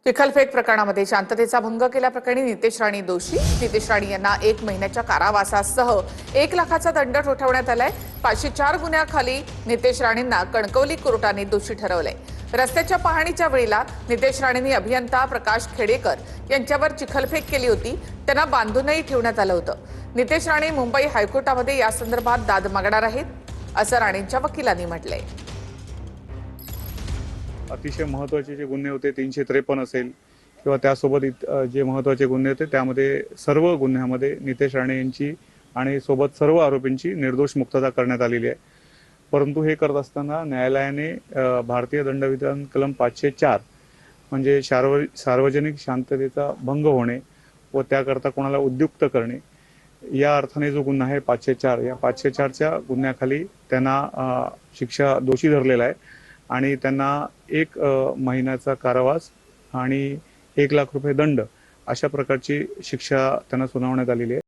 चिखलफेक प्रकरणामध्ये शांततेचा भंग केल्याप्रकरणी नितेश राणे दोषी. नितेश राणे यांना 1 महिन्याच्या कारावासासह 1 लाखाचा दंड ठोठावण्यात आलाय. 504 गुन्ह्याखाली नितेश राणेंना कणकवली कोर्टाने दोषी ठरवलंय. रस्त्याच्या पाहणीच्या वेळेला नितेश राणेंनी अभियंता प्रकाश खेडेकर यांच्यावर चिखलफेक केली होती. त्यांना बांधूनही ठेवण्यात आलं होतं. नितेश राणे मुंबई हायकोर्टामध्ये या संदर्भात दाद मागणार आहेत, असं राणेंच्या वकिलांनी म्हटलंय. अतिशय महत्त्वाचे जे गुन्हे होते 353 असेल किंवा त्यासोबत जे महत्त्वाचे गुन्हे होते त्यामध्ये सर्व गुन्ह्यामध्ये नितेश राणे यांची आणि सोबत सर्व आरोपींची निर्दोष मुक्तता करण्यात आलेली आहे. परंतु हे करत असताना न्यायालयाने भारतीय दंडविधान कलम 504 म्हणजे सार्वजनिक शांततेचा भंग होणे व त्याकरता कोणाला उद्युक्त करणे या अर्थाने जो गुन्हा आहे 504, या 504च्या गुन्ह्याखाली त्यांना शिक्षा दोषी धरलेला आहे आणि त्यांना 1 महिन्याचा कारावास आणि 1 लाख रुपये दंड अशा प्रकारची शिक्षा त्यांना सुनावण्यात आलेली आहे.